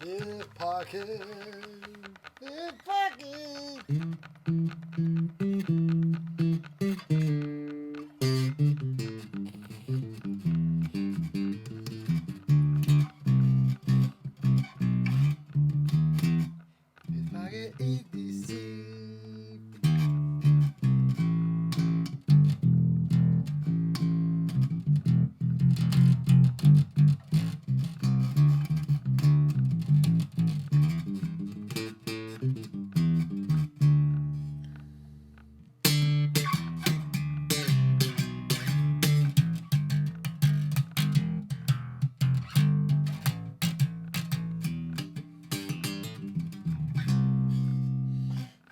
His pocket. His pocket. His pocket EDC.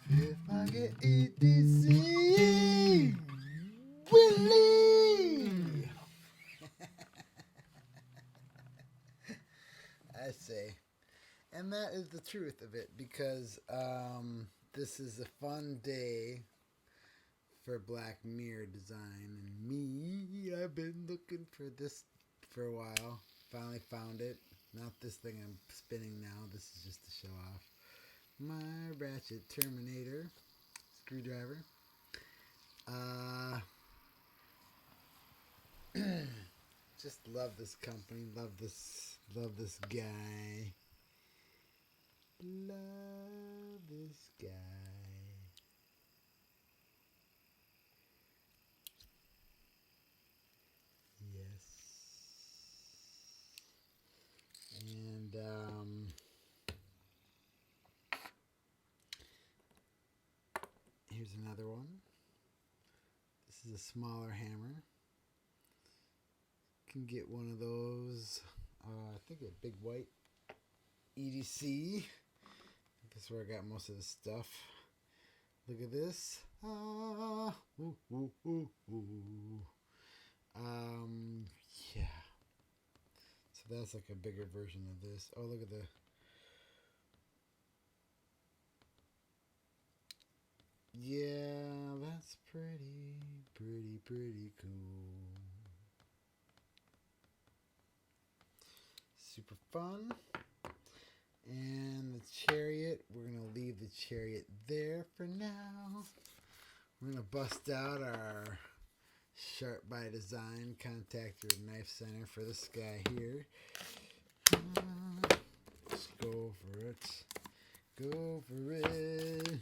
His pocket EDC. Willie. I say. And that is the truth of it because this is a fun day for Black Mirror design. And me, I've been looking for this for a while. Finally found it. Not this thing I'm spinning now. This is just to show off. My Ratchet Terminator screwdriver. Just love this company. Love this guy. Love this guy. Yes. And here's another one. This is a smaller hammer. Can get one of those. I think a big white EDC. That's where I got most of the stuff. Look at this. Ooh, ooh, ooh, ooh. Yeah. So that's like a bigger version of this. Oh, look at the. Yeah, that's pretty cool. Super fun. And the Chariot, we're going to leave the Chariot there for now. We're going to bust out our Sharp by Design Contact Your Knife Center for this guy here. Just go for it. Go for it.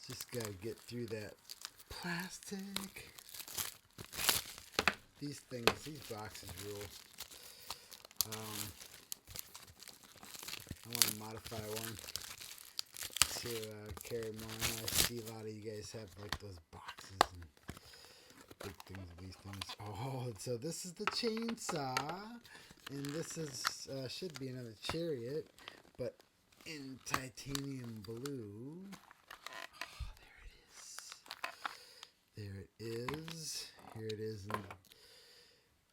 Just got to get through that plastic. These boxes rule. I want to modify one to carry more. I see a lot of you guys have like those boxes and big things of these things. Oh, so this is the chainsaw, and this is should be another Chariot, but in titanium blue. Oh, there it is. Here it is in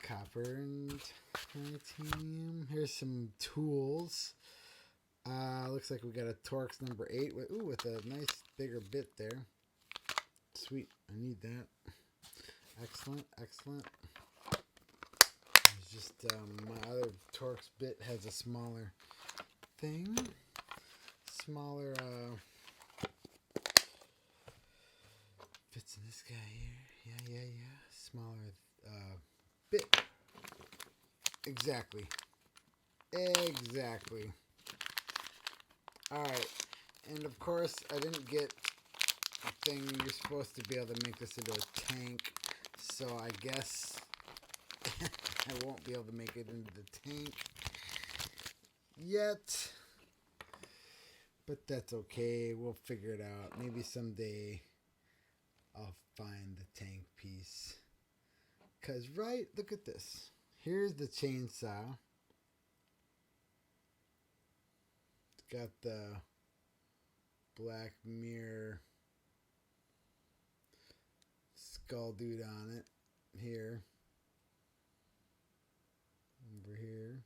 copper and titanium. Here's some tools. Looks like we got a Torx number 8 with a nice bigger bit there. Sweet, I need that. Excellent. It's just my other Torx bit has a smaller thing. Smaller fits in this guy here. Yeah. Smaller bit. Exactly. Alright, and of course I didn't get the thing. You're supposed to be able to make this into a tank, so I guess I won't be able to make it into the tank yet, but that's okay. We'll figure it out. Maybe someday I'll find the tank piece. Cause right, look at this. Here's the chainsaw. Got the Black Mirror skull dude on it here. Over here.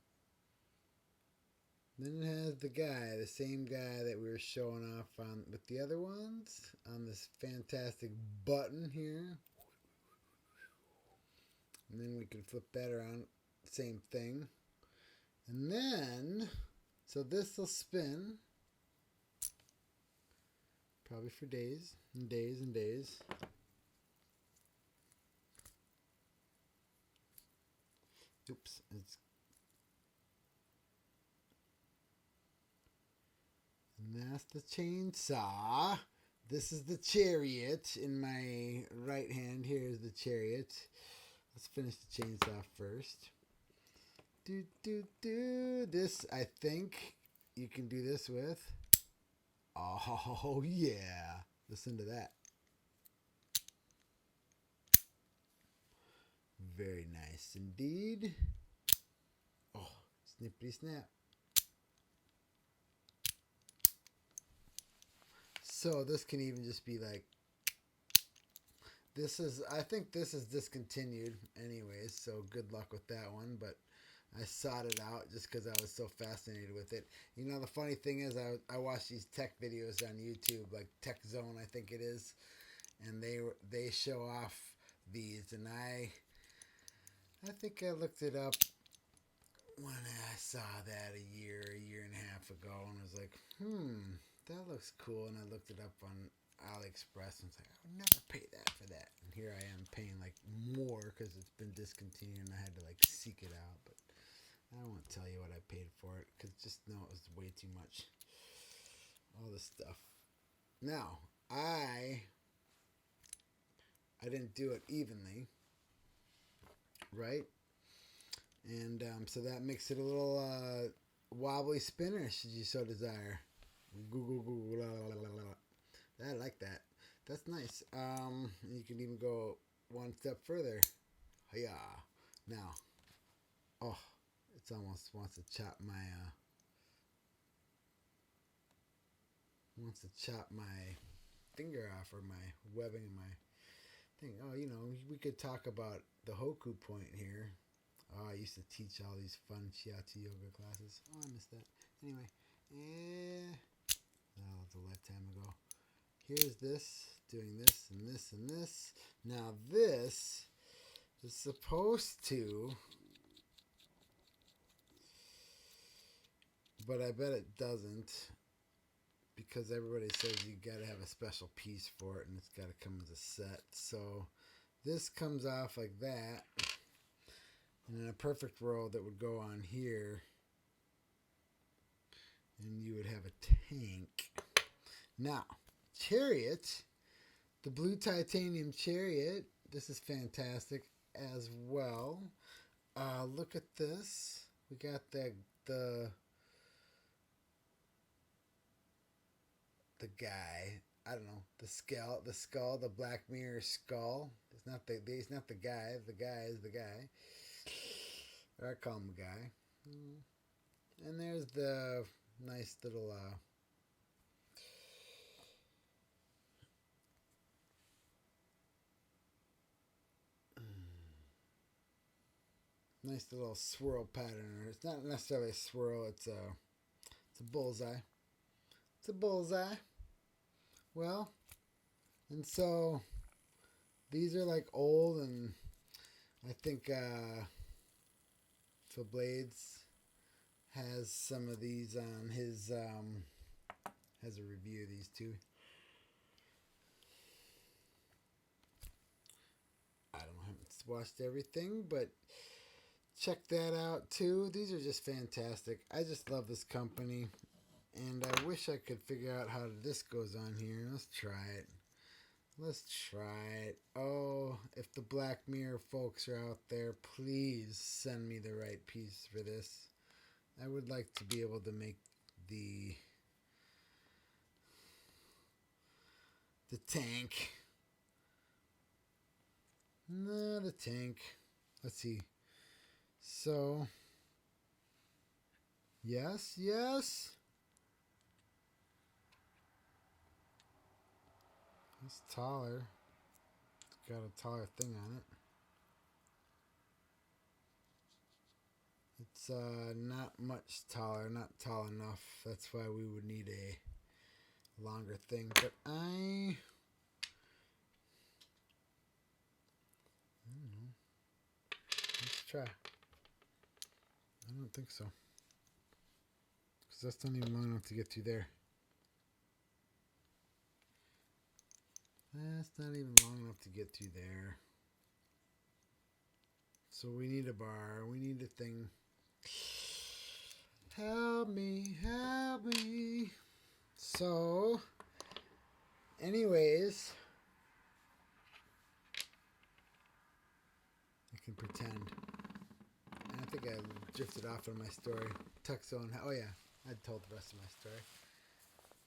Then it has the guy, the same guy that we were showing off on with the other ones, on this fantastic button here. And then we can flip that around, same thing. And then So this will spin probably for days and days and days. Oops, and that's the chainsaw. This is the Chariot in my right hand. Here's the Chariot. Let's finish the chainsaw first. This, I think you can do this with. Oh, yeah. Listen to that. Very nice indeed. Oh, snippity snap. So this can even just be like, I think this is discontinued anyways, so good luck with that one, but I sought it out just because I was so fascinated with it. You know, the funny thing is I watch these tech videos on YouTube, like Tech Zone, I think it is, and they show off these, and I think I looked it up when I saw that a year and a half ago, and I was like, that looks cool, and I looked it up on AliExpress and was like, I would never pay that for that. And here I am paying like more because it's been discontinued and I had to like seek it out. But I won't tell you what I paid for it because just know it was way too much. All this stuff. Now, I didn't do it evenly, right? And so that makes it a little wobbly spinner should you so desire. I like that. That's nice. You can even go one step further. Yeah. Now, oh, it's almost wants to chop my finger off or my webbing in my thing. Oh, you know, we could talk about the Hoku point here. Oh, I used to teach all these fun shiatsu yoga classes. Oh, I missed that. Anyway, that was a lifetime ago. Here's this, doing this and this and this. Now this is supposed to, but I bet it doesn't, because everybody says you gotta have a special piece for it and it's gotta come as a set. So this comes off like that, and in a perfect world that would go on here, and you would have a tank. Now, Chariot, the blue titanium Chariot, this is fantastic as well. Look at this. We got the guy. I don't know, the skull, the Black Mirror skull. He's not the guy. The guy is the guy. Or I call him the guy. And there's the nice little nice little swirl pattern. It's not necessarily a swirl. It's a bullseye. It's a bullseye. Well, and so these are like old, and I think Phil Blades has some of these on his has a review of these too. I don't know, I haven't watched everything, but check that out too. These are just fantastic. I just love this company, and I wish I could figure out how this goes on here. Let's try it. Let's try it. Oh, if the Black Mirror folks are out there, please send me the right piece for this. I would like to be able to make the tank. No, the tank. Let's see. So, yes. It's taller. It's got a taller thing on it. It's not much taller, not tall enough. That's why we would need a longer thing. But I don't know. Let's try. I don't think so. because that's not even long enough to get through there. That's not even long enough to get through there. So we need a bar. We need a thing. Help me, help me. So, anyways, I can pretend. And I think I drifted off on my story. Tuck zone. Oh yeah, I told the rest of my story.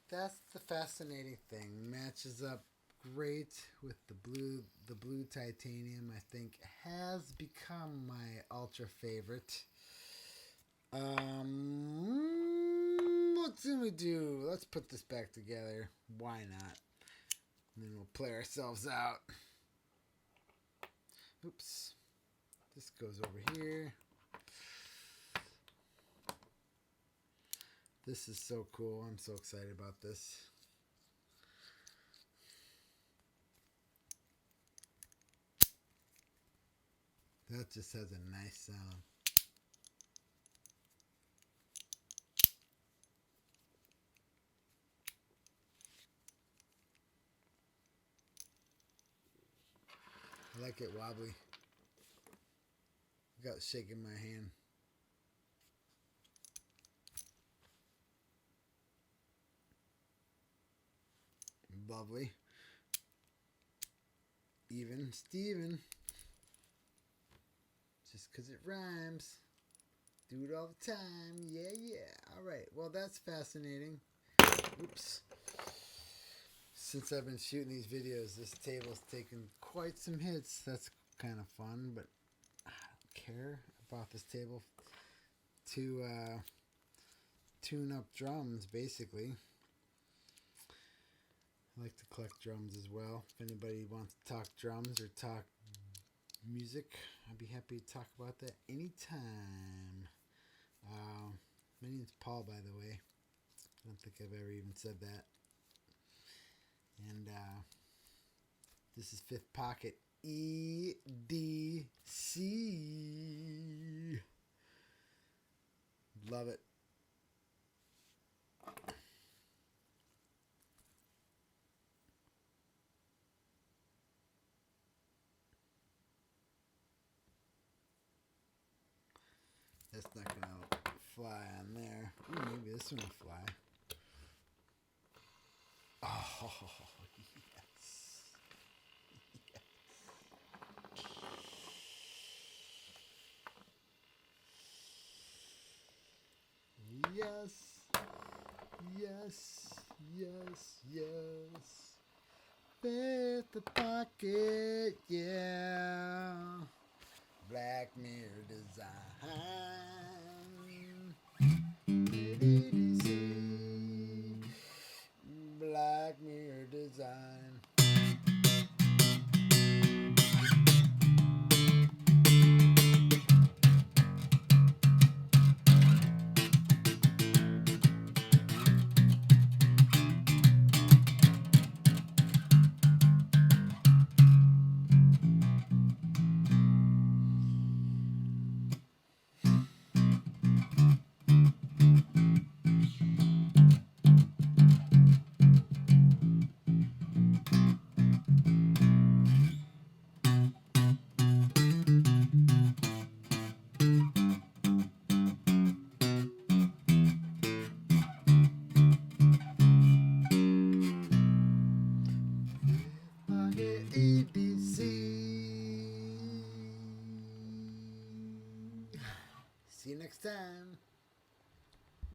That's the fascinating thing. Matches up great with the blue. The blue titanium, I think, has become my ultra favorite. What can we do? Let's put this back together. Why not? And then we'll play ourselves out. Oops. This goes over here. This is so cool. I'm so excited about this. That just has a nice sound. I like it wobbly. Got shaking my hand. Lovely. Even Steven. Just because it rhymes. Do it all the time. Yeah, yeah. Alright. Well, that's fascinating. Oops. Since I've been shooting these videos, this table's taken quite some hits. That's kind of fun, but I don't care. I bought this table to tune up drums, basically. I like to collect drums as well. If anybody wants to talk drums or talk music, I'd be happy to talk about that anytime. My name's Paul, by the way. I don't think I've ever even said that. And this is Fifth Pocket EDC. Love it. That's not going to fly on there. Ooh, maybe this one will fly. Oh, yes. Yes. Yes. Yes. Fifth Pocket, yeah. Black Mirror Design. Black Mirror Design. EDC. See you next time.